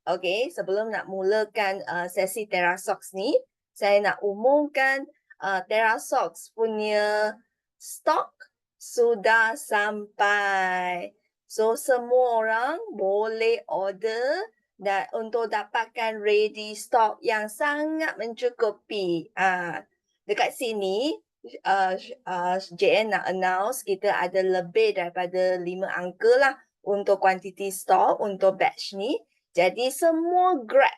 Okay, sebelum nak mulakan sesi TerraSox ni, saya nak umumkan TerraSox punya stok sudah sampai. So, semua orang boleh order dan untuk dapatkan ready stock yang sangat mencukupi. Dekat sini, JN nak announce kita ada lebih daripada 5 angka lah untuk kuantiti stok untuk batch ni. Jadi semua grab.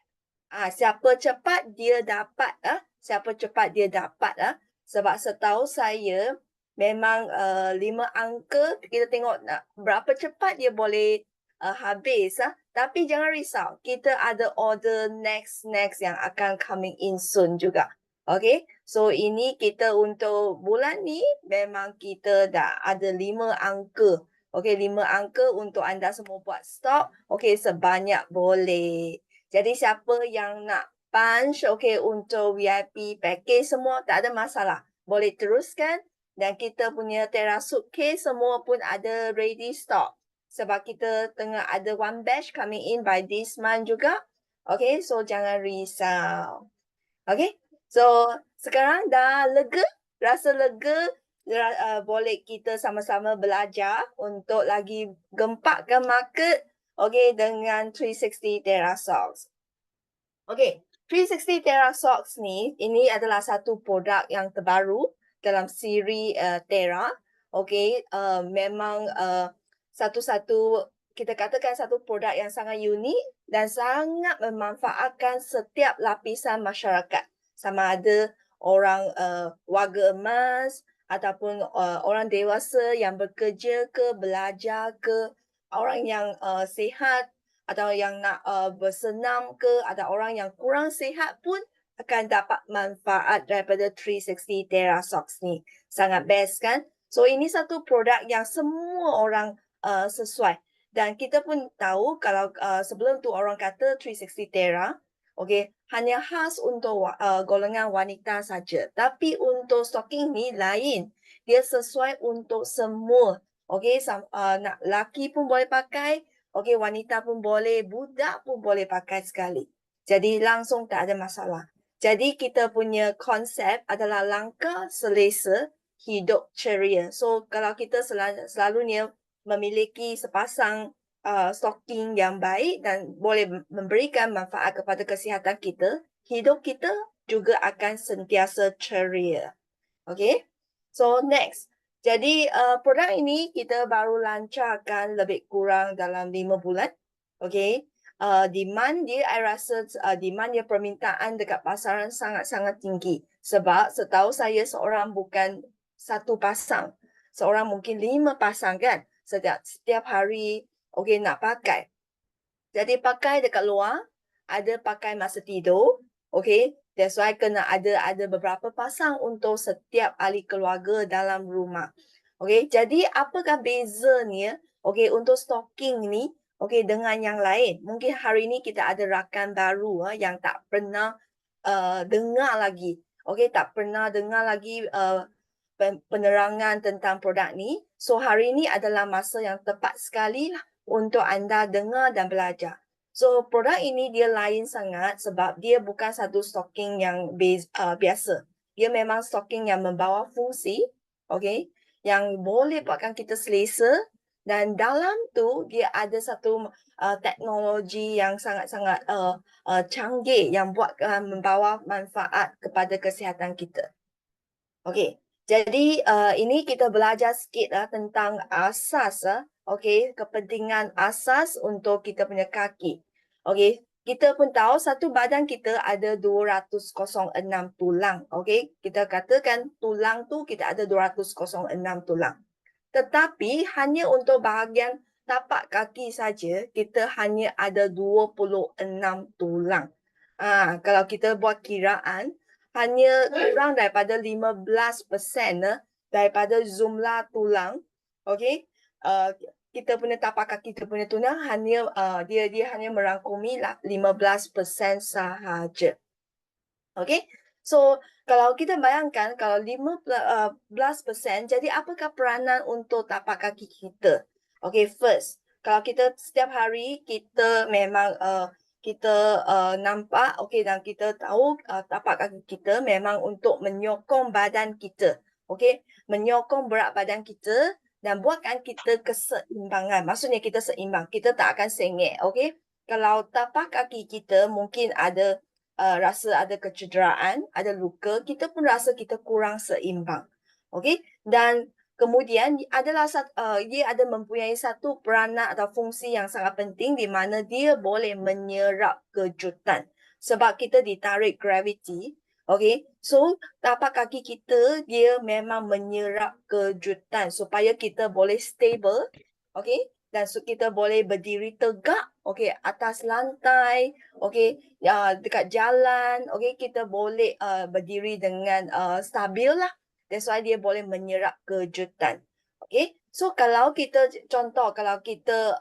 Siapa cepat dia dapat siapa cepat dia dapat sebab setahu saya memang 5 angka kita tengok berapa cepat dia boleh habis tapi jangan risau, kita ada order next yang akan coming in soon juga. Okay, so ini kita untuk bulan ni memang kita dah ada 5 angka. Okay, 5 angka untuk anda semua buat stok. Okay, sebanyak boleh. Jadi siapa yang nak punch, okay, untuk VIP package semua tak ada masalah. Boleh teruskan dan kita punya Terra Suitcase semua pun ada ready stock. Sebab kita tengah ada one batch coming in by this month juga. Okay, so jangan risau. Okay, so sekarang dah lega, rasa lega, boleh kita sama-sama belajar untuk lagi gempakkan market, okay, dengan 360 TerraSox. Okay, 360 TerraSox ni, ini adalah satu produk yang terbaru dalam siri Terra. Okay, memang satu-satu, kita katakan satu produk yang sangat unik dan sangat memanfaatkan setiap lapisan masyarakat. Sama ada orang warga emas ataupun orang dewasa yang bekerja ke, belajar ke, orang yang sihat atau yang nak bersenam ke, ada orang yang kurang sihat pun akan dapat manfaat daripada 360 TerraSox ni. Sangat best kan? So ini satu produk yang semua orang sesuai. Dan kita pun tahu kalau sebelum tu orang kata 360 Terra, okay, hanya khas untuk golongan wanita saja. Tapi untuk stocking ni lain. Dia sesuai untuk semua. Okay, nak laki pun boleh pakai. Okay, wanita pun boleh, budak pun boleh pakai sekali. Jadi langsung tak ada masalah. Jadi kita punya konsep adalah langkah selesa, hidup ceria. So kalau kita selalunya memiliki sepasang stocking yang baik dan boleh memberikan manfaat kepada kesihatan kita, hidup kita juga akan sentiasa ceria. Okay, so next. Jadi produk ini kita baru lancarkan lebih kurang dalam 5 bulan. Okay, demand dia, I rasa demand dia, permintaan dekat pasaran sangat-sangat tinggi. Sebab setahu saya seorang bukan satu pasang. Seorang mungkin 5 pasang kan. Setiap hari okay, nak pakai. Jadi pakai dekat luar, ada pakai masa tidur. Okay, that's why kena ada beberapa pasang untuk setiap ahli keluarga dalam rumah. Okay, jadi apakah bezanya okay, untuk stocking ni okay, dengan yang lain? Mungkin hari ni kita ada rakan baru yang tak pernah dengar lagi. Okay, tak pernah dengar lagi penerangan tentang produk ni. So hari ini adalah masa yang tepat sekali lah untuk anda dengar dan belajar. So produk ini dia lain sangat sebab dia bukan satu stocking yang biasa. Dia memang stocking yang membawa fungsi, okay, yang boleh buatkan kita selesa dan dalam tu dia ada satu teknologi yang sangat-sangat canggih yang membawa manfaat kepada kesihatan kita. Okay. Jadi ini kita belajar sikit tentang asas okay, kepentingan asas untuk kita punya kaki. Okay, kita pun tahu satu badan kita ada 206 tulang. Okay, kita katakan tulang tu kita ada 206 tulang. Tetapi hanya untuk bahagian tapak kaki saja kita hanya ada 26 tulang. Kalau kita buat kiraan, hanya kurang daripada 15% daripada jumlah tulang. Okay, kita punya tapak kaki, kita punya tulang hanya dia hanya merangkumi 15% sahaja. Okay, so kalau kita bayangkan kalau 15%, jadi apakah peranan untuk tapak kaki kita? Okay, first, kalau kita setiap hari kita memang kita nampak, okey, dan kita tahu tapak kaki kita memang untuk menyokong badan kita, okey, menyokong berat badan kita dan buatkan kita keseimbangan. Maksudnya kita seimbang, kita tak akan sengit, okey. Kalau tapak kaki kita mungkin ada rasa ada kecederaan, ada luka, kita pun rasa kita kurang seimbang, okey. Dan kemudian dia ada mempunyai satu peranan atau fungsi yang sangat penting di mana dia boleh menyerap kejutan. Sebab kita ditarik graviti, okay? So, tapak kaki kita dia memang menyerap kejutan supaya kita boleh stable, okay? Dan kita boleh berdiri tegak, okay, atas lantai, okay, dekat jalan, okay, kita boleh berdiri dengan stabil lah. That's why dia boleh menyerap kejutan. Okay. So kalau kita contoh kalau kita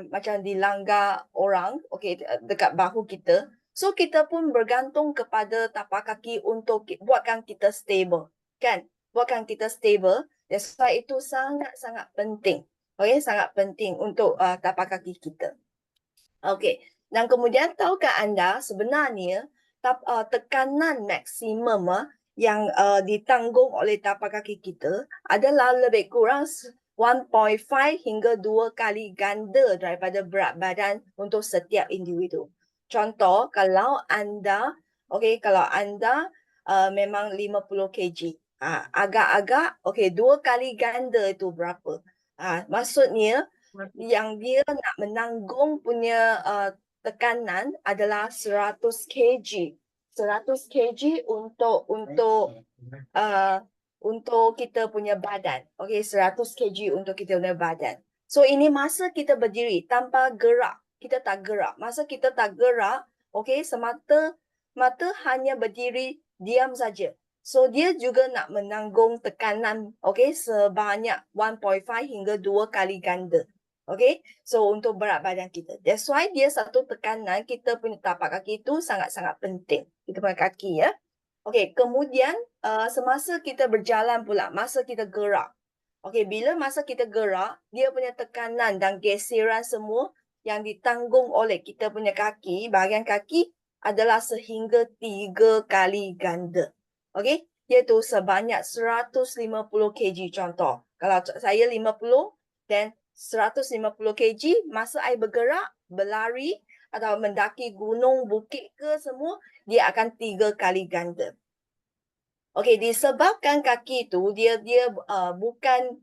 macam dilanggar orang, okay, dekat bahu kita, so kita pun bergantung kepada tapak kaki untuk buatkan kita stable, kan? Buatkan kita stable. That's why itu sangat-sangat penting. Okay, sangat penting untuk tapak kaki kita. Okay. Dan kemudian tahukah anda sebenarnya tekanan maksimum yang ditanggung oleh tapak kaki kita adalah lebih kurang 1.5 hingga 2 kali ganda daripada berat badan untuk setiap individu. Contoh, kalau anda memang 50 kg, agak-agak 2 kali ganda itu berapa? Maksudnya yang dia nak menanggung punya tekanan adalah 100 kg. 100 kg untuk kita punya badan. Okey, 100 kg untuk kita punya badan. So ini masa kita berdiri tanpa gerak. Kita tak gerak. Masa kita tak gerak, okey, mata hanya berdiri diam saja. So dia juga nak menanggung tekanan, okey, sebanyak 1.5 hingga 2 kali ganda. Okay, so untuk berat badan kita. That's why dia satu tekanan kita punya tapak kaki itu sangat-sangat penting. Kita punya kaki ya. Okay, kemudian semasa kita berjalan pula, masa kita gerak. Okay, bila masa kita gerak, dia punya tekanan dan geseran semua yang ditanggung oleh kita punya kaki, bahagian kaki adalah sehingga 3 kali ganda. Okay, iaitu sebanyak 150 kg contoh. Kalau saya 50, then 150 kg, masa saya bergerak, berlari atau mendaki gunung, bukit ke semua, dia akan 3 kali ganda. Okey, disebabkan kaki tu dia bukan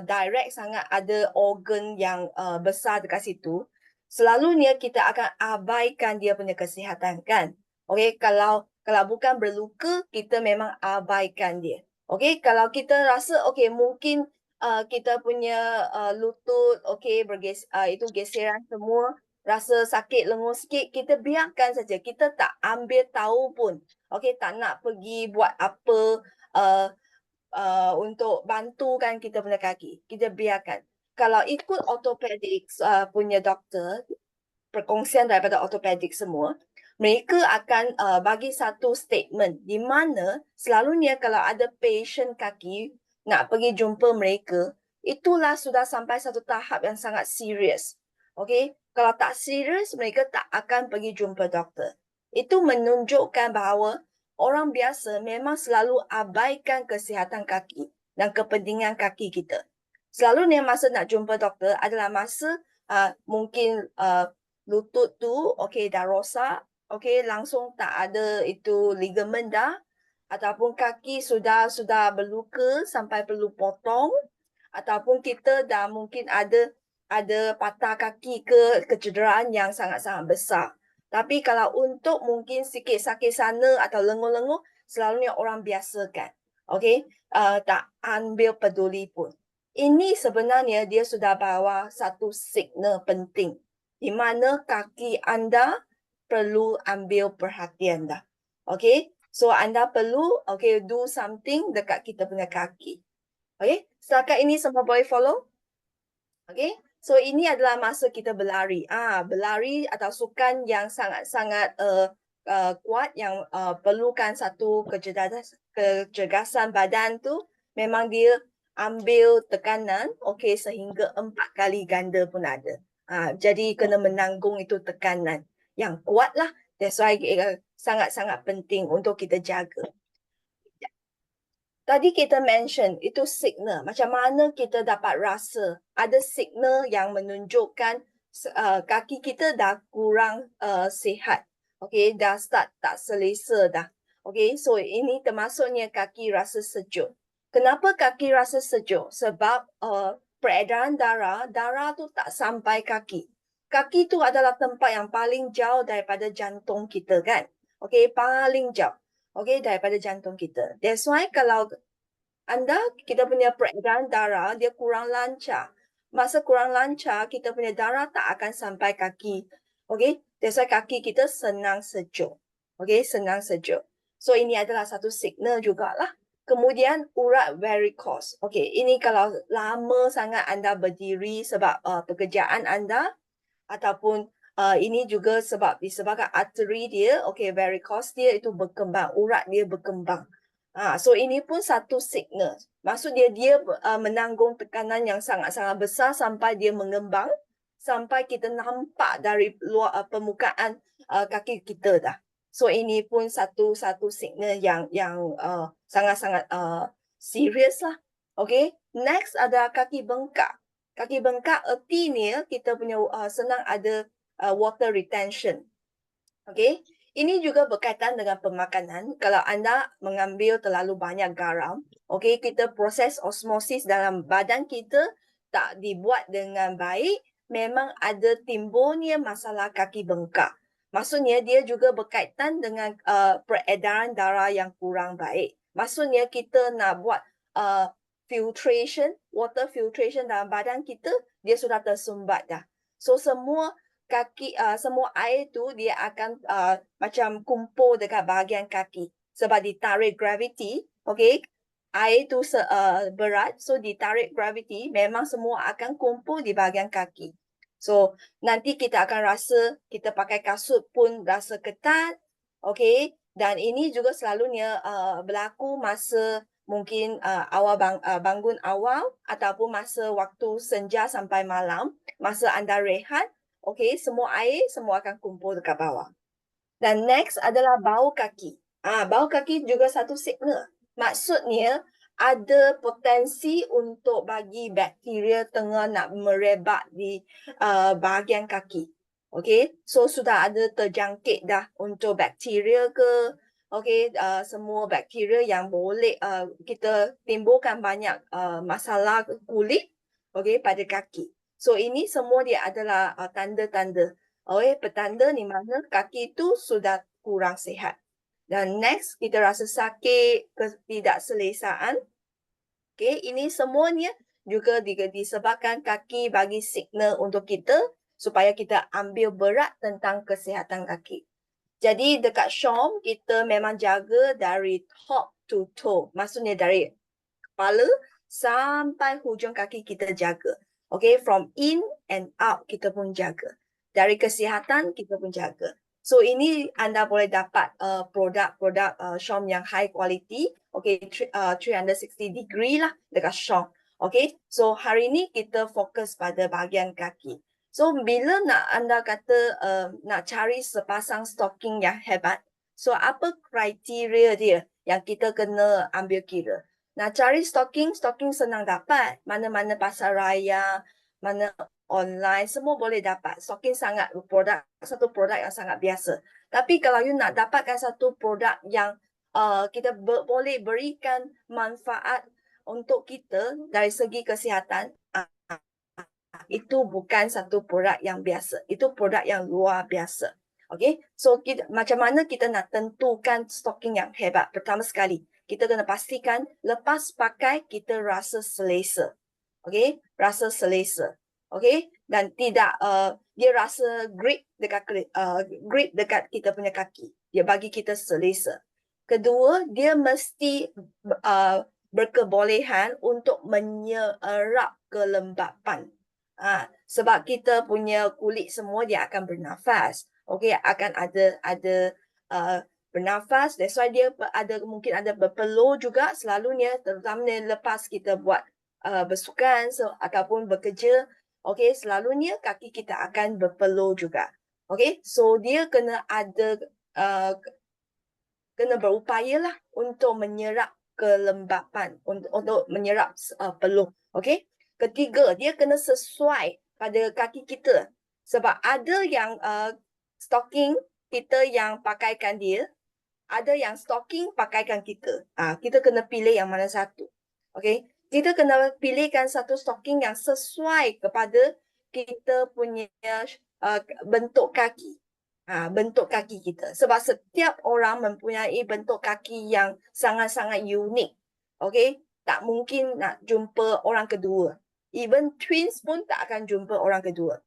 direct sangat ada organ yang besar dekat situ, selalunya kita akan abaikan dia punya kesihatan, kan? Okey, kalau bukan berluka, kita memang abaikan dia. Okey, kalau kita rasa okey mungkin kita punya lutut itu geseran semua, rasa sakit lenguh sikit, kita biarkan saja, kita tak ambil tahu pun. Okey, tak nak pergi buat apa untuk bantukan kita punya kaki, kita biarkan. Kalau ikut ortopedik punya doktor, perkongsian daripada ortopedik semua, mereka akan bagi satu statement di mana selalunya kalau ada patient kaki nak pergi jumpa mereka, itulah sudah sampai satu tahap yang sangat serius. Okey, kalau tak serius, mereka tak akan pergi jumpa doktor. Itu menunjukkan bahawa orang biasa memang selalu abaikan kesihatan kaki dan kepentingan kaki kita. Selalunya masa nak jumpa doktor adalah masa mungkin lutut tu dah rosak, langsung tak ada itu ligamen dah, ataupun kaki sudah berluka sampai perlu potong, ataupun kita dah mungkin ada patah kaki ke kecederaan yang sangat-sangat besar. Tapi kalau untuk mungkin sikit sakit sana atau lenguh-lenguh, selalunya orang biasakan. Tak ambil peduli pun. Ini sebenarnya dia sudah bawa satu signal penting di mana kaki anda perlu ambil perhatian dah. Okay, so anda perlu do something dekat kita punya kaki. Okay, setakat ini semua boleh follow? Okay, so ini adalah masa kita berlari. Berlari atau sukan yang sangat-sangat kuat yang perlukan satu kecergasan badan tu, memang dia ambil tekanan sehingga 4 kali ganda pun ada. Jadi kena menanggung itu tekanan. yang kuat lah. That's why sangat-sangat penting untuk kita jaga. Tadi kita mention itu signal. Macam mana kita dapat rasa ada signal yang menunjukkan kaki kita dah kurang sihat. Okay, dah start tak selesa dah. Okay, so ini termasuknya kaki rasa sejuk. Kenapa kaki rasa sejuk? Sebab peredaran darah tu tak sampai kaki. Kaki tu adalah tempat yang paling jauh daripada jantung kita kan. Okay, paling jauh. Okay, daripada jantung kita. That's why kalau kita punya peredaran darah, dia kurang lancar. Masa kurang lancar, kita punya darah tak akan sampai kaki. Okay, that's why kaki kita senang sejuk. Okay, senang sejuk. So, ini adalah satu signal jugalah. Kemudian, urat varicose. Okay, ini kalau lama sangat anda berdiri sebab pekerjaan anda, ataupun ini juga sebab disebabkan arteri dia, okay, varicose dia itu berkembang, urat dia berkembang. So ini pun satu signal. Maksud dia menanggung tekanan yang sangat-sangat besar sampai dia mengembang, sampai kita nampak dari luar permukaan kaki kita dah. So ini pun satu signal yang sangat-sangat serius lah. Okay, next ada kaki bengkak. Kaki bengkak artinya kita punya senang ada water retention. Okay, ini juga berkaitan dengan pemakanan. Kalau anda mengambil terlalu banyak garam, okay, kita proses osmosis dalam badan kita tak dibuat dengan baik, memang ada timbulnya masalah kaki bengkak. Maksudnya dia juga berkaitan dengan peredaran darah yang kurang baik. Maksudnya kita nak buat filtration, water filtration dalam badan kita, dia sudah tersumbat dah. So semua semua air tu dia akan macam kumpul dekat bahagian kaki sebab ditarik gravity, okay? Air tu berat, so ditarik gravity, memang semua akan kumpul di bahagian kaki. So nanti kita akan rasa kita pakai kasut pun rasa ketat, okay? Dan ini juga selalunya berlaku masa mungkin bangun awal ataupun masa waktu senja sampai malam, masa anda rehat, okay, semua air semua akan kumpul dekat bawah. Dan next adalah bau kaki. Bau kaki juga satu signal. Maksudnya ada potensi untuk bagi bakteria tengah nak merebak di bahagian kaki. Okay, so sudah ada terjangkit dah untuk bakteria ke, okay, semua bakteria yang boleh kita timbulkan banyak masalah kulit, okay, pada kaki. So ini semua dia adalah tanda-tanda. Petanda di mana kaki itu sudah kurang sihat. Dan next, kita rasa sakit, ketidakselesaan. Okay, ini semuanya juga disebabkan kaki bagi signal untuk kita supaya kita ambil berat tentang kesihatan kaki. Jadi dekat Shom, kita memang jaga dari top to toe. Maksudnya dari kepala sampai hujung kaki kita jaga. Okay, from in and out kita pun jaga. Dari kesihatan kita pun jaga. So ini anda boleh dapat produk-produk Shom yang high quality. Okay, 360 degree lah dekat Shom. Okay, so hari ini kita fokus pada bahagian kaki. So bila anda kata nak cari sepasang stocking yang hebat, so apa kriteria dia yang kita kena ambil kira? Nak cari stocking senang dapat. Mana-mana pasar raya, mana online, semua boleh dapat. Stocking satu produk yang sangat biasa. Tapi kalau you nak dapatkan satu produk yang kita boleh berikan manfaat untuk kita dari segi kesihatan, itu bukan satu produk yang biasa. Itu produk yang luar biasa. Okay, so macam mana kita nak tentukan stocking yang hebat? Pertama sekali, kita kena pastikan lepas pakai kita rasa selesa. Okay, rasa selesa. Okay, dan tidak dia rasa grip dekat kita punya kaki. Dia bagi kita selesa. Kedua, dia mesti berkebolehan untuk menyerap kelembapan. Sebab kita punya kulit semua dia akan bernafas. Okay, akan ada bernafas. That's why dia mungkin ada berpeluh juga selalunya, terutamanya lepas kita buat bersukan ataupun bekerja. Okay, selalunya kaki kita akan berpeluh juga. Okay, so dia kena ada kena berupaya lah untuk menyerap kelembapan, untuk menyerap peluh. Okay, ketiga, dia kena sesuai pada kaki kita. Sebab ada yang stocking kita yang pakaikan dia, ada yang stocking pakaikan kita. Kita kena pilih yang mana satu. Okay, kita kena pilihkan satu stocking yang sesuai kepada kita punya bentuk kaki. Bentuk kaki kita. Sebab setiap orang mempunyai bentuk kaki yang sangat-sangat unik. Okay? Tak mungkin nak jumpa orang kedua. Even twins pun tak akan jumpa orang kedua.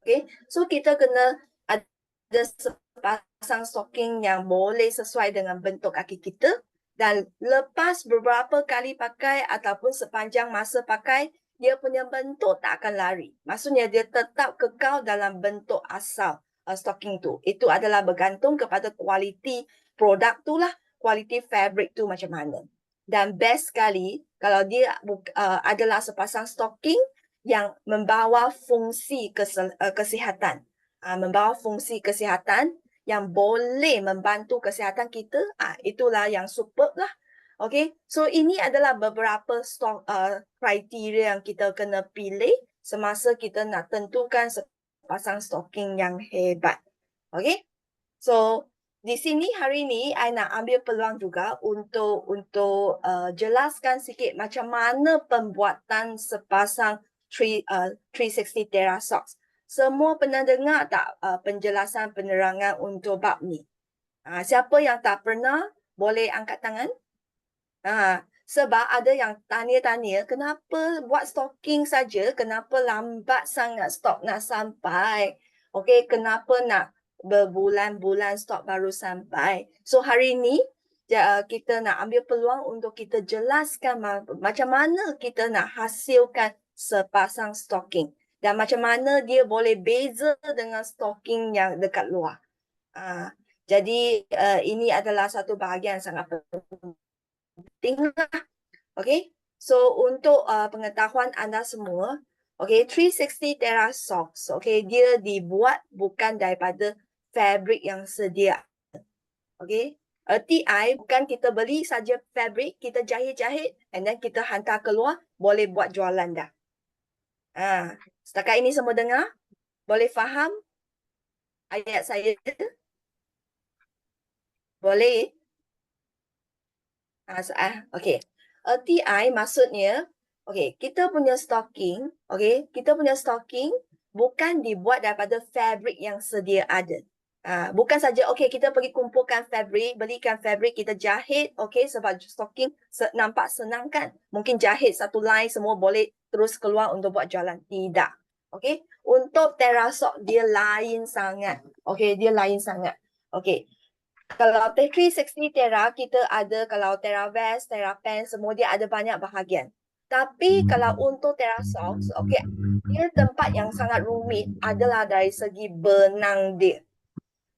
Okay? So kita kena ada sepasang stocking yang boleh sesuai dengan bentuk kaki kita. Dan lepas beberapa kali pakai ataupun sepanjang masa pakai, dia punya bentuk tak akan lari. Maksudnya dia tetap kekal dalam bentuk asal stocking tu. Itu adalah bergantung kepada kualiti produk tu lah, kualiti fabric tu macam mana. Dan best sekali kalau dia adalah sepasang stocking yang membawa fungsi kesihatan. Membawa fungsi kesihatan yang boleh membantu kesihatan kita, itulah yang superb lah. Okay, so ini adalah beberapa kriteria yang kita kena pilih semasa kita nak tentukan pasang stocking yang hebat. Okay, so di sini hari ini I nak ambil peluang juga untuk jelaskan sikit macam mana pembuatan sepasang 360 TerraSox. Semua pernah dengar tak penjelasan penerangan untuk bab ni? Siapa yang tak pernah boleh angkat tangan? Sebab ada yang tanya-tanya kenapa buat stocking saja, kenapa lambat sangat stok nak sampai. Okey, kenapa nak berbulan-bulan stok baru sampai. So hari ini kita nak ambil peluang untuk kita jelaskan macam mana kita nak hasilkan sepasang stocking dan macam mana dia boleh beza dengan stocking yang dekat luar. Jadi ini adalah satu bahagian sangat penting lah. Okay, so untuk pengetahuan anda semua, okay, 360 TerraSox, okay, dia dibuat bukan daripada fabric yang sedia. Okay, TI bukan kita beli saja fabric, kita jahit-jahit and then kita hantar keluar, boleh buat jualan dah. Setakat ini semua dengar? Boleh faham ayat saya? Boleh? Okay. TI maksudnya, okay, kita punya stocking, okay, kita punya stocking bukan dibuat daripada fabric yang sedia ada. Bukan saja, okay, kita pergi kumpulkan fabric, belikan fabric, kita jahit, okay, sebab stocking nampak senang kan? Mungkin jahit satu line, semua boleh terus keluar untuk buat jualan. Tidak. Okay, untuk TerraSox dia lain sangat. Okay, dia lain sangat. Okay. Kalau 360 Terra, kita ada kalau TerraVest, TerraPen, semua dia ada banyak bahagian. Tapi kalau untuk TerraSox, okay, dia tempat yang sangat rumit adalah dari segi benang dia.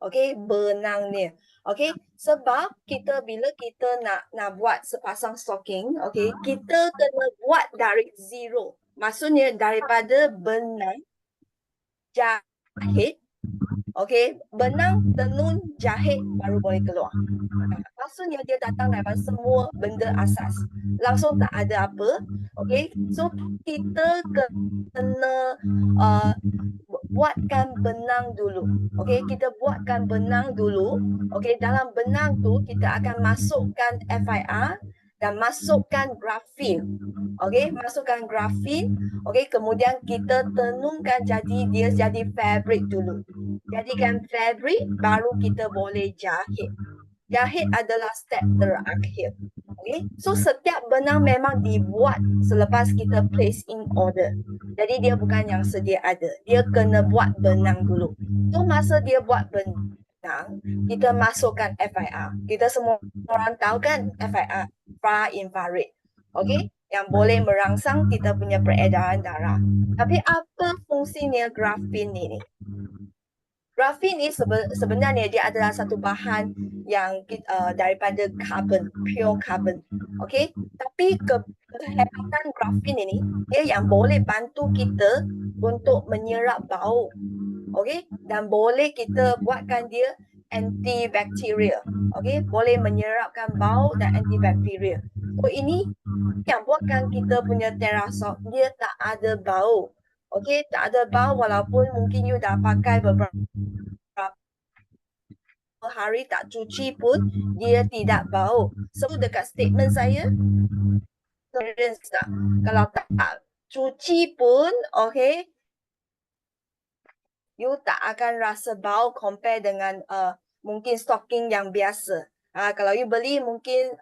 Okay, benang dia. Okay, sebab bila kita nak buat sepasang stocking, okay, kita kena buat dari zero. Maksudnya daripada benang, jahit, okay, benang, tenun, jahit baru boleh keluar. Maksudnya dia datang daripada semua benda asas. Langsung tak ada apa. Okay, so kita kena buatkan benang dulu. Okay, kita buatkan benang dulu. Okay, dalam benang tu kita akan masukkan FIR dan masukkan grafin. Okay, masukkan grafin. Okay, kemudian kita tenunkan dia jadi fabric dulu. Jadikan fabric, baru kita boleh jahit. Jahit adalah step terakhir. Okay, so setiap benang memang dibuat selepas kita place in order. Jadi dia bukan yang sedia ada. Dia kena buat benang dulu. So masa dia buat benang, kita masukkan FIR. Kita semua orang tahu kan FIR, far infrared. Okay, yang boleh merangsang kita punya peredaran darah. Tapi apa fungsinya grafin ini? Grafin ni sebenarnya dia adalah satu bahan yang daripada carbon, pure carbon. Okay, tapi kehebatan grafin ini, dia yang boleh bantu kita untuk menyerap bau. Okey, dan boleh kita buatkan dia antibakterial. Okey, boleh menyerapkan bau dan antibakterial. So ini yang buatkan kita punya Terrasox dia tak ada bau. Okey, tak ada bau walaupun mungkin you dah pakai beberapa hari tak cuci pun dia tidak bau. So dekat statement saya, experience tak? Kalau tak cuci pun, okey, you tak akan rasa bau compare dengan mungkin stocking yang biasa. Kalau you beli mungkin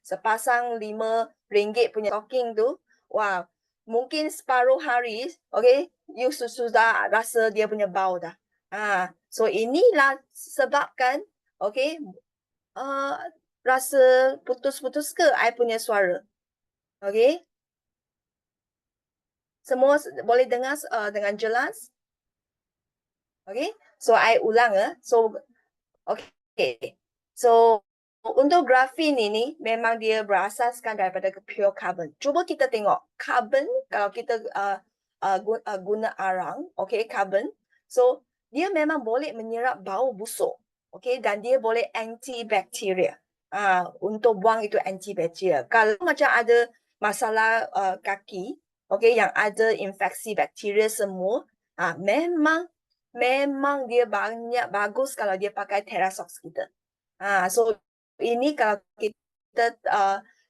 sepasang RM5 punya stocking tu, wow, mungkin separuh hari, okay, you sudah rasa dia punya bau dah. So inilah sebabkan, okay, rasa putus-putus ke I punya suara? Okay, semua boleh dengar dengan jelas? Okay, so I ulang So, okay. So, untuk grafin ini memang dia berasaskan daripada pure carbon. Cuba kita tengok carbon kalau kita guna arang, okay, carbon. So, dia memang boleh menyerap bau busuk, okay, dan dia boleh antibakteria. Untuk buang itu antibakteria. Kalau macam ada masalah kaki, okay, yang ada infeksi bakteria semua, memang dia banyak bagus kalau dia pakai Terrasox kita. So ini kalau kita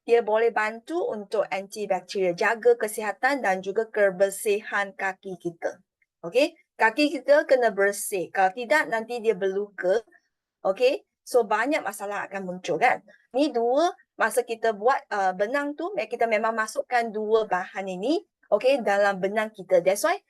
dia boleh bantu untuk antibakteria, jaga kesihatan dan juga kebersihan kaki kita. Okey, kaki kita kena bersih. Kalau tidak nanti dia berluka. Okey, so banyak masalah akan muncul kan. Ni dua masa kita buat benang tu, kita memang masukkan dua bahan ini, okey, dalam benang kita. That's why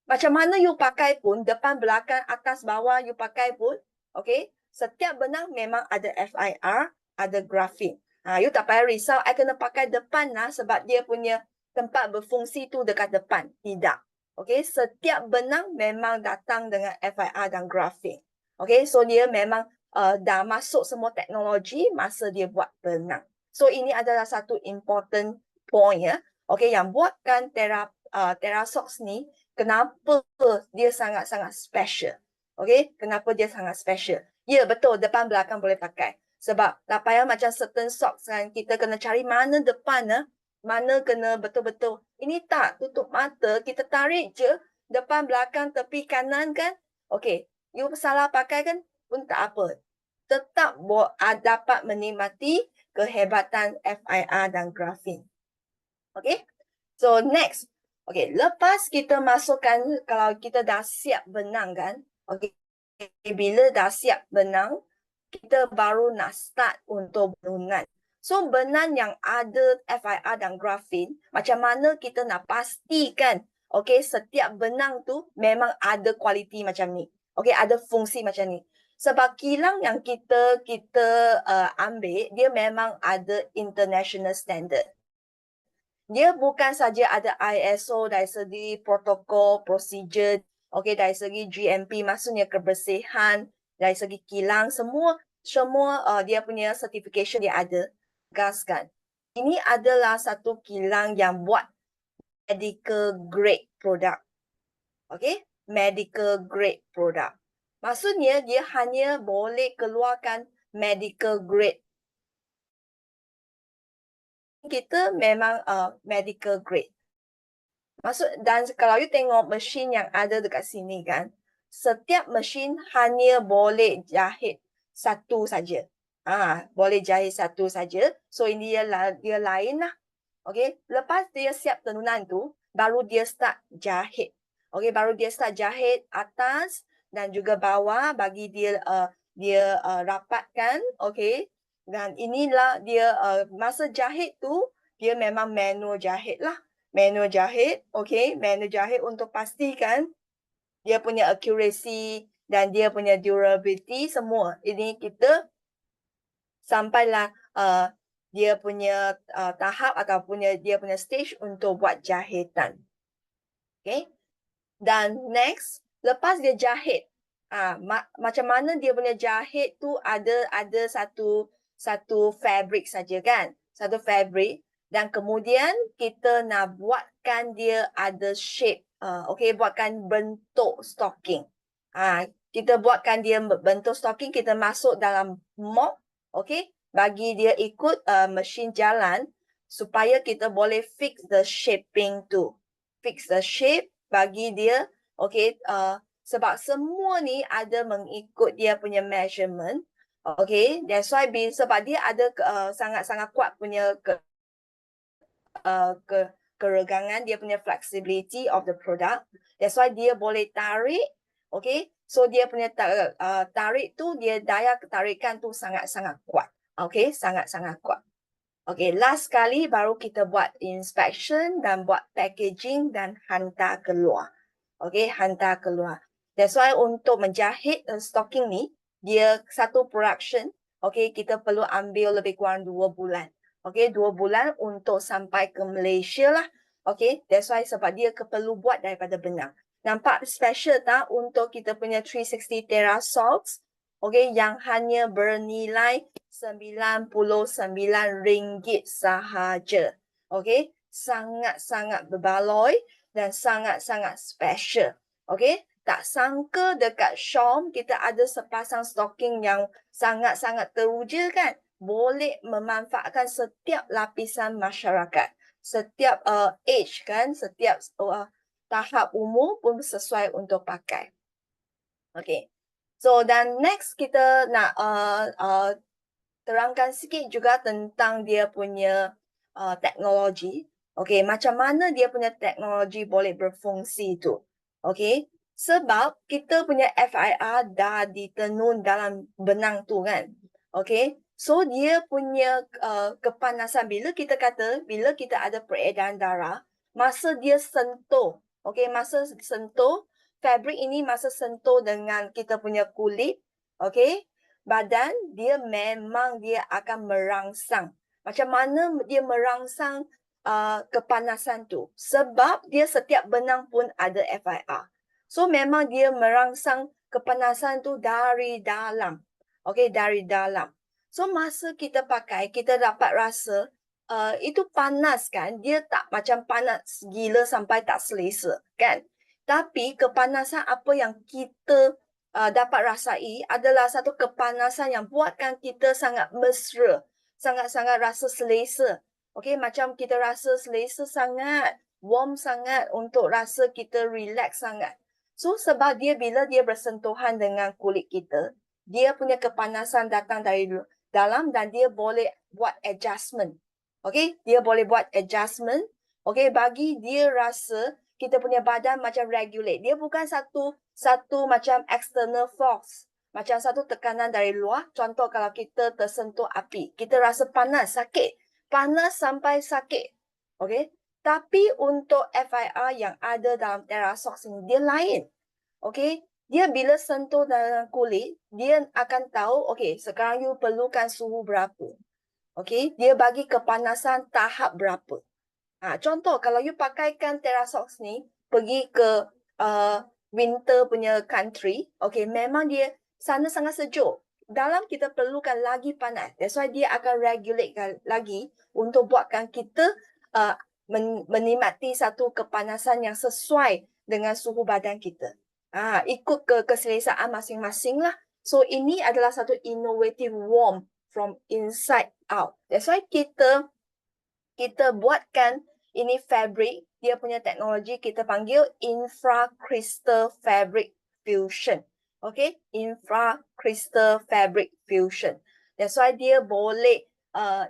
macam mana you pakai pun, depan, belakang, atas, bawah you pakai pun, okay, setiap benang memang ada FIR, ada grafin. You tak payah risau, I kena pakai depan lah sebab dia punya tempat berfungsi tu dekat depan. Tidak. Okay, setiap benang memang datang dengan FIR dan grafin. Okay, so dia memang dah masuk semua teknologi masa dia buat benang. So ini adalah satu important point ya. Okay, yang buatkan Terrasox ni, kenapa dia sangat-sangat special. Okay, kenapa dia sangat special. Ya, betul, depan belakang boleh pakai. Sebab tak payah macam certain socks kan, kita kena cari mana depan, mana kena betul-betul. Ini tak, tutup mata, kita tarik je, depan belakang tepi kanan kan. Okay, you salah pakai kan, pun tak apa. Tetap dapat menikmati kehebatan FIR dan grafin. Okay, so next. Okay, lepas kita masukkan, kalau kita dah siap benang kan, okay, bila dah siap benang, kita baru nak start untuk benang. So, benang yang ada FIR dan grafin, macam mana kita nak pastikan, okay, setiap benang tu memang ada kualiti macam ni. Okay, ada fungsi macam ni. Sebab kilang yang kita ambil, dia memang ada international standard. Dia bukan saja ada ISO dari segi protokol, prosedur, okay, dari segi GMP, maksudnya kebersihan, dari segi kilang, semua dia punya certification dia ada. Gaskan. Ini adalah satu kilang yang buat medical grade product. Okay, medical grade product. Maksudnya dia hanya boleh keluarkan medical grade. Kita memang medical grade. Dan kalau you tengok mesin yang ada dekat sini kan, setiap mesin hanya boleh jahit satu saja. Boleh jahit satu saja. So ini dia lain lah. Okay, lepas dia siap tenunan tu, baru dia start jahit. Okay, baru dia start jahit atas dan juga bawah bagi dia rapatkan. Okay, dan inilah dia masa jahit tu, dia memang manual jahit lah. Manual jahit, okay, manual jahit untuk pastikan dia punya accuracy dan dia punya durability semua. Ini kita sampailah dia punya tahap ataupun dia punya stage untuk buat jahitan. Okay. Dan next, lepas dia jahit, macam mana dia punya jahit tu ada satu fabric saja kan? Satu fabric. Dan kemudian kita nak buatkan dia ada shape. Okay, buatkan bentuk stocking. Kita buatkan dia bentuk stocking, kita masuk dalam mold. Okay, bagi dia ikut mesin jalan supaya kita boleh fix the shaping tu. Fix the shape bagi dia. Okay, sebab semua ni ada mengikut dia punya measurement. Okay, that's why sebab dia ada sangat-sangat kuat punya keregangan, dia punya flexibility of the product. That's why dia boleh tarik. Okay, so dia punya tarik tu, dia daya ketarikan tu sangat-sangat kuat. Okay, sangat-sangat kuat. Okay, last kali baru kita buat inspection dan buat packaging dan hantar keluar. Okay, hantar keluar. That's why untuk menjahit stocking ni, dia satu production, okay, kita perlu ambil lebih kurang 2 bulan. Okay, 2 bulan untuk sampai ke Malaysia lah. Okay, that's why sebab dia perlu buat daripada benang. Nampak special tak untuk kita punya 360 TerraSox? Okay, yang hanya bernilai RM99 sahaja. Okay, sangat-sangat berbaloi dan sangat-sangat special. Okay, tak sangka dekat Shom kita ada sepasang stocking yang sangat-sangat teruja kan. Boleh memanfaatkan setiap lapisan masyarakat. Setiap age kan, setiap tahap umur pun sesuai untuk pakai. Okay. So dan next kita nak terangkan sikit juga tentang dia punya teknologi. Okay, macam mana dia punya teknologi boleh berfungsi tu. Okay, sebab kita punya FIR dah ditenun dalam benang tu kan. Okay, so dia punya kepanasan, bila kita kata, bila kita ada peredaran darah, masa dia sentuh, okay, masa sentuh, fabric ini masa sentuh dengan kita punya kulit, okay, badan dia memang dia akan merangsang. Macam mana dia merangsang kepanasan tu? Sebab dia setiap benang pun ada FIR. So memang dia merangsang kepanasan tu dari dalam. Okay, dari dalam. So masa kita pakai, kita dapat rasa itu panas kan? Dia tak macam panas gila sampai tak selesa kan? Tapi kepanasan apa yang kita dapat rasai adalah satu kepanasan yang buatkan kita sangat mesra, sangat-sangat rasa selesa. Okay, macam kita rasa selesa sangat, warm sangat untuk rasa kita relax sangat. So sebab dia bila dia bersentuhan dengan kulit kita, dia punya kepanasan datang dari dalam dan dia boleh buat adjustment. Okay, dia boleh buat adjustment. Okay, bagi dia rasa kita punya badan macam regulate. Dia bukan satu macam external force. Macam satu tekanan dari luar. Contoh kalau kita tersentuh api. Kita rasa panas, sakit. Panas sampai sakit. Okay. Tapi untuk FIR yang ada dalam TerraSox ini, dia lain. Okay. Dia bila sentuh dalam kulit, dia akan tahu, okay, sekarang you perlukan suhu berapa. Okay. Dia bagi kepanasan tahap berapa. Contoh, kalau you pakaikan TerraSox ni, pergi ke winter punya country, okay, memang dia sana sangat sejuk. Dalam kita perlukan lagi panas. That's why dia akan regulate lagi untuk buatkan kita menikmati satu kepanasan yang sesuai dengan suhu badan kita. Ikut ke keselesaan masing-masing lah. So, ini adalah satu innovative warm from inside out. That's why kita buatkan ini fabric, dia punya teknologi kita panggil infra crystal fabric fusion. Okay, infra crystal fabric fusion. That's why dia boleh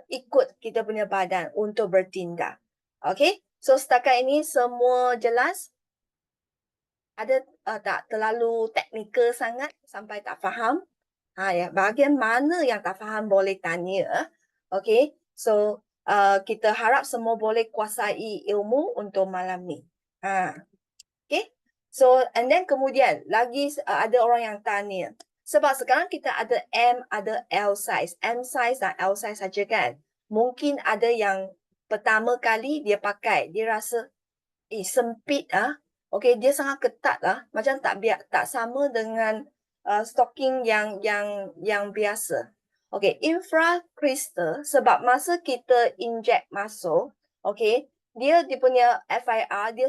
ikut kita punya badan untuk bertindak. Okay, so setakat ini semua jelas? Ada tak terlalu teknikal sangat sampai tak faham? Ya, bahagian mana yang tak faham boleh tanya. Okay, so kita harap semua boleh kuasai ilmu untuk malam ni. Okay. So, and then kemudian lagi ada orang yang tanya. Sebab sekarang kita ada M, ada L size. M size dan L size saja kan. Mungkin ada yang pertama kali dia pakai, dia rasa sempit Okay, dia sangat ketat macam tak sama dengan stocking yang biasa. Okay, infracrystal sebab masa kita inject masuk, okay, dia punya FIR dia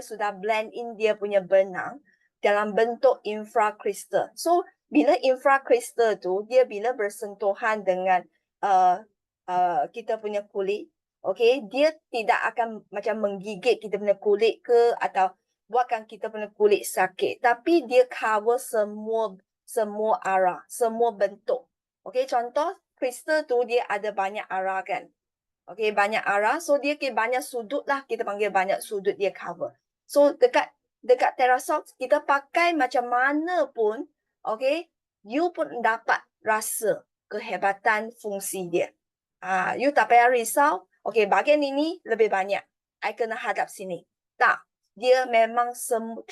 sudah blend in dia punya benang dalam bentuk infracrystal. So bila infracrystal tu dia bila bersentuhan dengan kita punya kulit, okay, dia tidak akan macam menggigit kita punya kulit ke atau buatkan kita punya kulit sakit, tapi dia cover semua arah, semua bentuk. Okey, contoh kristal tu dia ada banyak arah kan. Okey, banyak arah. So dia banyak sudut lah. Kita panggil banyak sudut dia cover. So dekat Terrasox kita pakai macam mana pun, okey, you pun dapat rasa kehebatan fungsi dia. You tak payah risau. Okey, bahagian ini lebih banyak. I kena hadap sini. Tak. Dia memang 360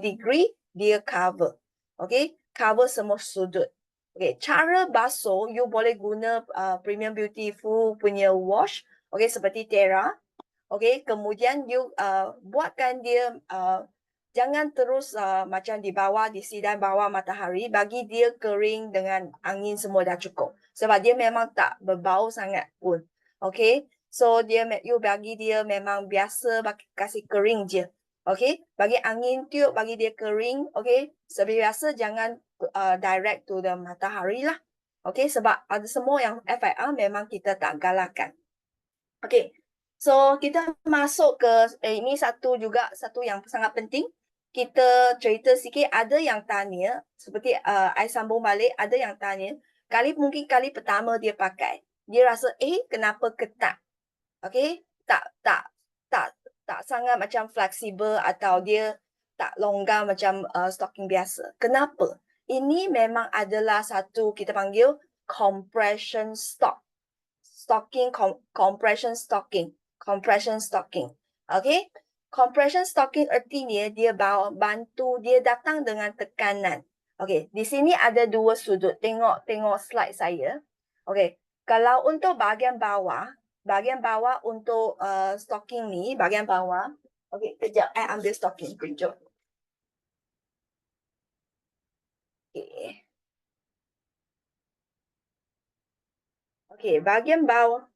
degree dia cover. Okey, cover semua sudut. Okay, cara basuh, you boleh guna Premium Beautiful punya wash, okay, seperti Terra. Okay, kemudian you buatkan dia, jangan terus macam di bawah, di sidan bawah matahari, bagi dia kering dengan angin semua dah cukup. Sebab dia memang tak berbau sangat pun. Okay, so you bagi dia memang biasa kasih kering je. Okay, bagi angin tiup, bagi dia kering. Okay, seperti biasa jangan direct to the matahari lah. Okay, sebab ada semua yang FIR memang kita tak galakkan. Okay, so kita masuk ke ini satu yang sangat penting. Kita cerita sikit, ada yang tanya, seperti I sambung balik, ada yang tanya, mungkin kali pertama dia pakai, dia rasa kenapa ketat? Okay, tak sangat macam fleksibel atau dia tak longgar macam stocking biasa. Kenapa? Ini memang adalah satu kita panggil compression stocking, compression stocking. Okay, compression stocking artinya dia bantu, dia datang dengan tekanan. Okay, di sini ada dua sudut. Tengok slide saya. Okay, kalau untuk bahagian bawah untuk stocking ni, bahagian bawah. Okay, kejap, I ambil stocking. Kejap. Okay. Okay, bahagian bawah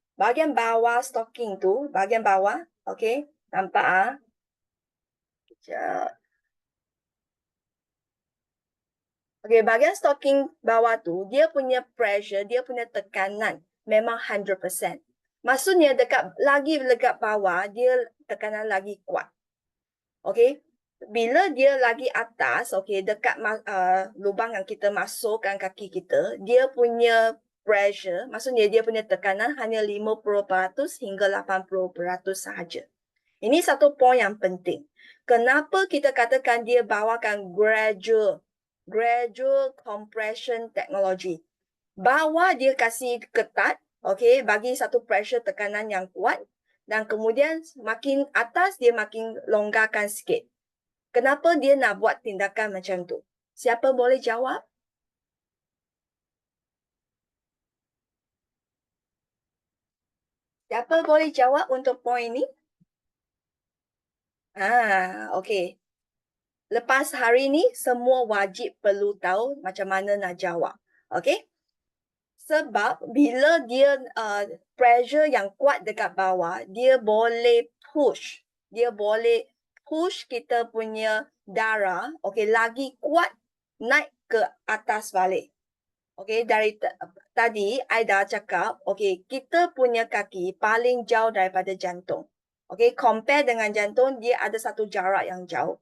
stocking tu, bahagian bawah, okay, nampak Kejap. Okay, bahagian stocking bawah tu, dia punya pressure, dia punya tekanan memang 100%. Maksudnya dekat bawah, dia tekanan lagi kuat. Okay, bila dia lagi atas, okay, dekat lubang yang kita masukkan kaki kita, dia punya pressure, maksudnya dia punya tekanan hanya 50% hingga 80% sahaja. Ini satu poin yang penting. Kenapa kita katakan dia bawakan gradual compression technology? Bawah dia kasih ketat, okay, bagi satu pressure tekanan yang kuat, dan kemudian makin atas dia makin longgarkan sikit. Kenapa dia nak buat tindakan macam tu? Siapa boleh jawab? Siapa boleh jawab untuk poin ni? Okay. Lepas hari ni, semua wajib perlu tahu macam mana nak jawab. Okay? Sebab bila dia pressure yang kuat dekat bawah, dia boleh push. Dia boleh push kita punya darah, okay, lagi kuat naik ke atas balik. Okay, dari tadi, I dah cakap, okay, kita punya kaki paling jauh daripada jantung. Okay, compare dengan jantung, dia ada satu jarak yang jauh.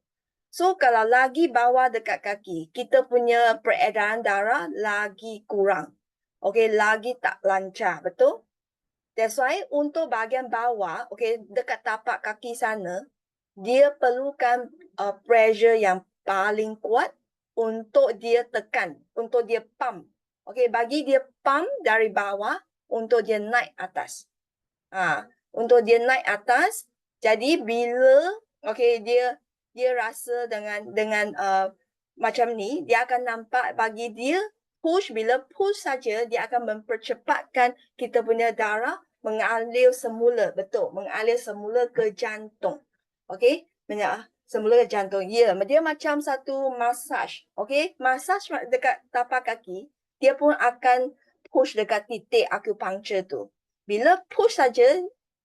So, kalau lagi bawah dekat kaki, kita punya peredaran darah lagi kurang. Okay, lagi tak lancar, betul? That's why untuk bahagian bawah, okay, dekat tapak kaki sana, dia perlukan pressure yang paling kuat untuk dia tekan, untuk dia pump. Okay, bagi dia pump dari bawah untuk dia naik atas. Untuk dia naik atas, jadi bila okay, dia rasa dengan macam ni, dia akan nampak bagi dia push, bila push saja dia akan mempercepatkan kita punya darah mengalir semula, betul, mengalir semula ke jantung. Okay, semula ke jantung. Ya, dia macam satu massage. Okay, massage dekat tapak kaki. dia pun akan push dekat titik acupuncture tu. Bila push saja,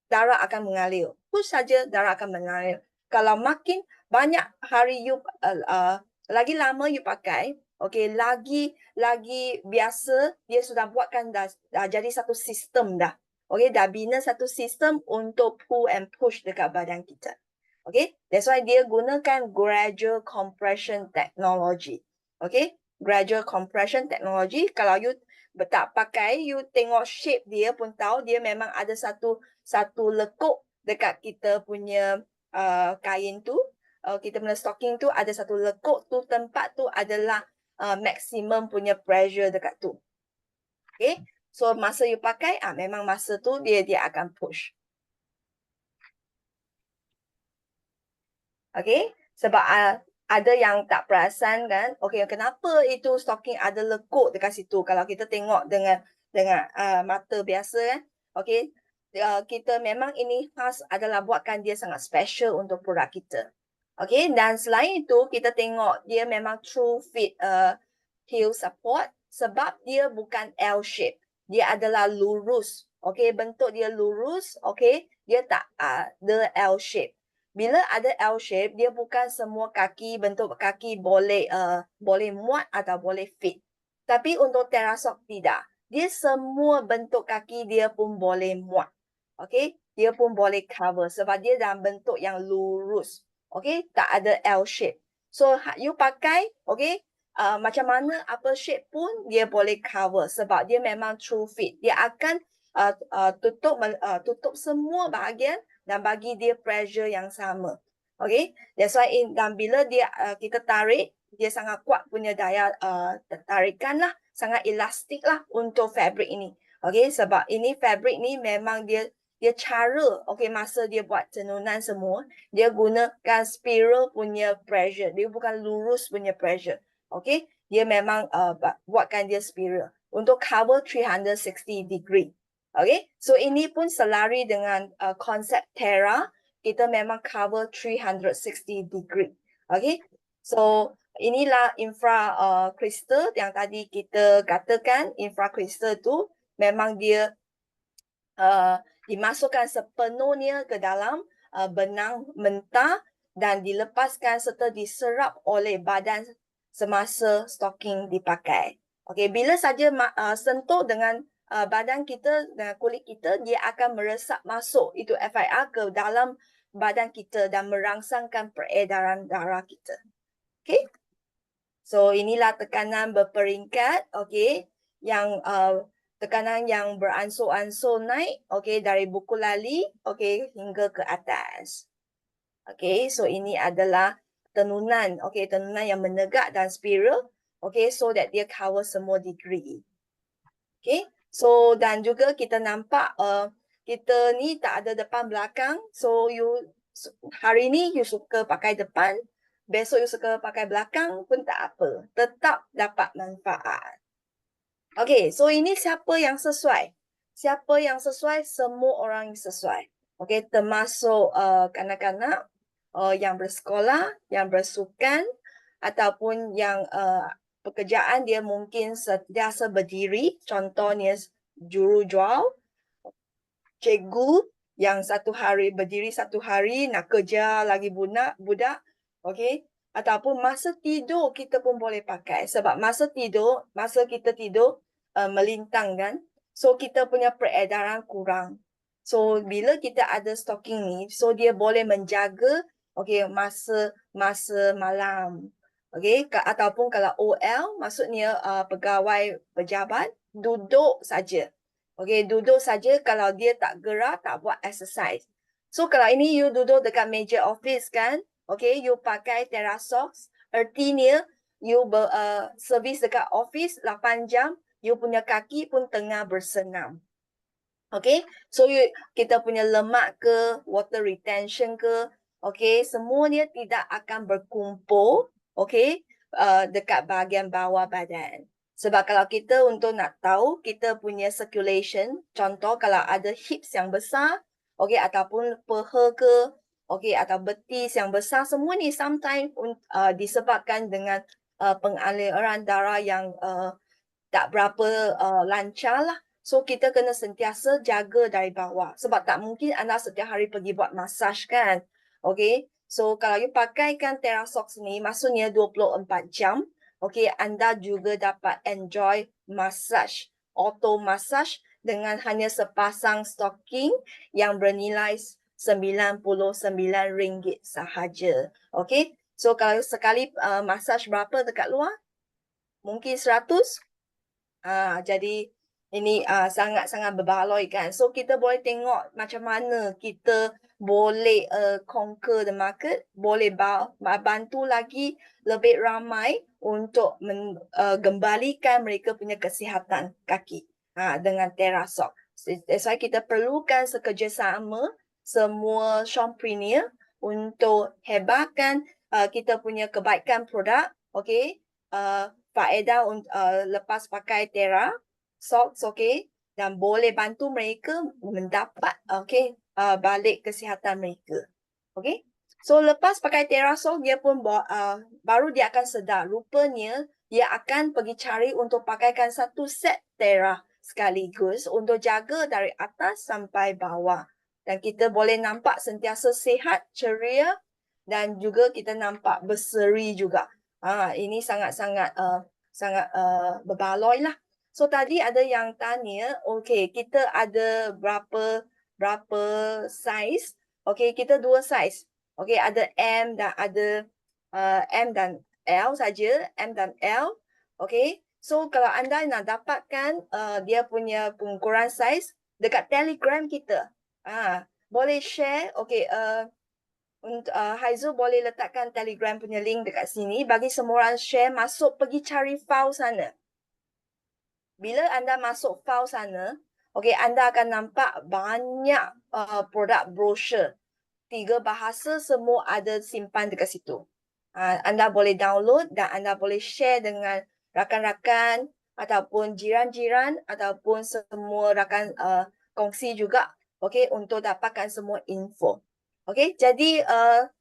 darah akan mengalir. Push saja, darah akan mengalir. Kalau makin banyak hari you, lagi lama you pakai, okay, lagi biasa, dia sudah buatkan dah jadi satu sistem dah. Okay, dah bina satu sistem untuk pull and push dekat badan kita. Okay, that's why dia gunakan gradual compression technology. Okay, gradual compression technology. Kalau you tak pakai, you tengok shape dia pun tahu dia memang ada satu lekuk dekat kita punya kain tu. Kita punya stocking tu ada satu lekuk tu, tempat tu adalah maximum punya pressure dekat tu. Okay, so masa you pakai, memang masa tu dia akan push. Okay, sebab ada yang tak perasan kan, okay, kenapa itu stocking ada lekuk dekat situ kalau kita tengok dengan mata biasa kan. Okay, kita memang ini khas adalah buatkan dia sangat special untuk produk kita. Okay, dan selain itu kita tengok dia memang true fit heel support sebab dia bukan L shape, dia adalah lurus. Okay, bentuk dia lurus, okay, dia tak ada L shape. Bila ada L shape, dia bukan semua kaki, bentuk kaki boleh muat atau boleh fit. Tapi untuk Terrasock tidak. Dia semua bentuk kaki dia pun boleh muat. Okay, dia pun boleh cover sebab dia dalam bentuk yang lurus. Okay, tak ada L shape. So you pakai, okay, macam mana apa shape pun dia boleh cover sebab dia memang true fit. Dia akan tutup semua bahagian dan bagi dia pressure yang sama. Okay, that's why dan bila dia kita tarik, dia sangat kuat punya daya tarikan lah, sangat elastik lah untuk fabric ini. Okay, sebab ini fabric ni memang dia cara, okay, masa dia buat tenunan semua, dia gunakan spiral punya pressure. Dia bukan lurus punya pressure. Okay, dia memang buatkan dia spiral untuk cover 360 degree. Okay, so ini pun selari dengan konsep Terra, kita memang cover 360 degree. Okay, so inilah infra crystal yang tadi kita katakan. Infra crystal tu memang dia dimasukkan sepenuhnya ke dalam benang mentah dan dilepaskan serta diserap oleh badan semasa stocking dipakai. Okay, bila saja sentuh dengan badan kita, dengan kulit kita, dia akan meresap masuk itu FIR ke dalam badan kita dan merangsangkan peredaran darah kita. Okay, so inilah tekanan berperingkat, okay, yang tekanan yang beransur-ansur naik, okay, dari buku lali, okay, hingga ke atas. Okay, so ini adalah tenunan, okay, tenunan yang menegak dan spiral, okay, so that dia cover semua degree. Okay, so dan juga kita nampak kita ni tak ada depan belakang, so you hari ni you suka pakai depan, besok you suka pakai belakang pun tak apa, tetap dapat manfaat. Okay, so ini siapa yang sesuai? Siapa yang sesuai? Semua orang yang sesuai. Okay, termasuk kanak-kanak yang bersekolah, yang bersukan, ataupun yang pekerjaan dia mungkin sentiasa berdiri. Contohnya jurujual, cikgu yang satu hari berdiri, satu hari nak kerja lagi budak. Okay, ataupun masa tidur kita pun boleh pakai. Sebab masa kita tidur, melintang kan, so kita punya peredaran kurang. So bila kita ada stocking ni, so dia boleh menjaga okay, masa malam. Okay, ataupun kalau OL, maksudnya pegawai pejabat, duduk saja. Okay, duduk saja kalau dia tak gerak, tak buat exercise. So kalau ini you duduk dekat meja office kan, okay, you pakai Terrasock, artinya you servis dekat office 8 jam, you punya kaki pun tengah bersenam. Okay, so kita punya lemak ke, water retention ke, okay, semuanya tidak akan berkumpul, okay, dekat bahagian bawah badan. Sebab kalau kita untuk nak tahu kita punya circulation, contoh kalau ada hips yang besar, okay, ataupun peha ke, okay, atau betis yang besar, semua ni sometimes disebabkan dengan pengaliran darah yang tak berapa lancar lah. So kita kena sentiasa jaga dari bawah. Sebab tak mungkin anda setiap hari pergi buat massage kan. Okay. So kalau you pakaikan TerraSox ni, maksudnya 24 jam. Okay, anda juga dapat enjoy massage, auto massage dengan hanya sepasang stocking yang bernilai RM99 sahaja. Okay. So kalau sekali massage berapa dekat luar? Mungkin 100. Jadi ini sangat-sangat berbaloi kan. So kita boleh tengok macam mana kita boleh conquer the market, boleh bantu lagi lebih ramai untuk gembalikan mereka punya kesihatan kaki dengan TerraSox. That's why kita perlukan sekerjasama semua Shompreneur untuk hebatkan kita punya kebaikan produk, okay? Faedah lepas pakai TerraSox, okay, dan boleh bantu mereka mendapat, okay, balik kesihatan mereka, okay. So lepas pakai TerraSox dia pun baru dia akan sedar rupanya dia akan pergi cari untuk pakaikan satu set Terra sekaligus untuk jaga dari atas sampai bawah, dan kita boleh nampak sentiasa sihat, ceria, dan juga kita nampak berseri juga. Ini sangat-sangat berbaloi lah. So tadi ada yang tanya, okay, kita ada berapa size? Okay, kita 2 size. Okay, ada M dan ada M dan L saja, M dan L. Okay, so kalau anda nak dapatkan dia punya pengukuran size dekat Telegram kita, boleh share. Okay, Haizul boleh letakkan Telegram punya link dekat sini bagi semua orang share, masuk pergi cari file sana. Bila anda masuk file sana, okay, anda akan nampak banyak produk brochure. 3 bahasa semua ada simpan dekat situ. Anda boleh download dan anda boleh share dengan rakan-rakan ataupun jiran-jiran ataupun semua rakan kongsi juga, okay, untuk dapatkan semua info. Okay, jadi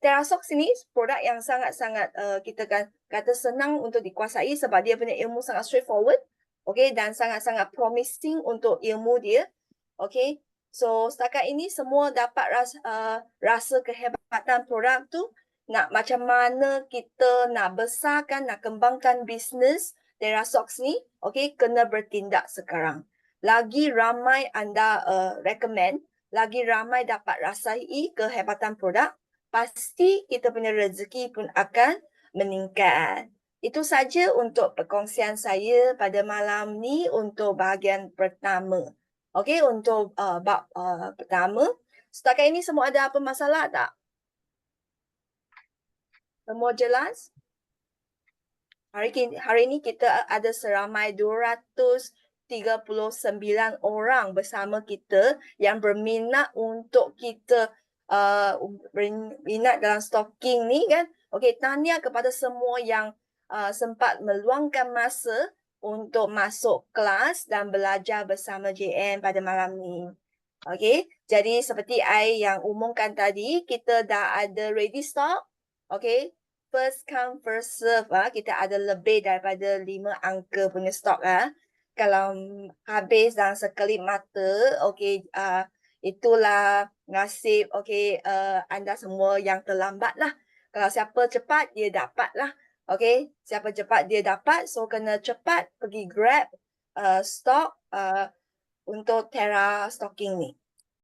TerraSox ini produk yang sangat-sangat kita kata senang untuk dikuasai sebab dia punya ilmu sangat straightforward, okay, dan sangat-sangat promising untuk ilmu dia. Okay, so setakat ini semua dapat rasa kehebatan produk tu. Nak macam mana kita nak besarkan, nak kembangkan bisnes TerraSox ni, okay, kena bertindak sekarang. Lagi ramai anda recommend, lagi ramai dapat rasai kehebatan produk, pasti kita punya rezeki pun akan meningkat. Itu saja untuk perkongsian saya pada malam ni untuk bahagian pertama. Okey, untuk bab pertama. Setakat ini semua ada apa masalah tak? Semua jelas? Hari ini kita ada seramai 239 orang bersama kita yang berminat untuk kita berminat dalam stocking ni kan. Okey, tahniah kepada semua yang sempat meluangkan masa untuk masuk kelas dan belajar bersama JM pada malam ni. Okey, jadi seperti I yang umumkan tadi, kita dah ada ready stock. Okey, first come first serve. Kita ada lebih daripada 5 angka punya stok. Kalau habis dalam sekelip mata, okey, itulah nasib, okey, anda semua yang terlambat lah. Kalau siapa cepat, dia dapat lah. Okey, siapa cepat dia dapat, so kena cepat pergi grab stok untuk Terra stocking ni.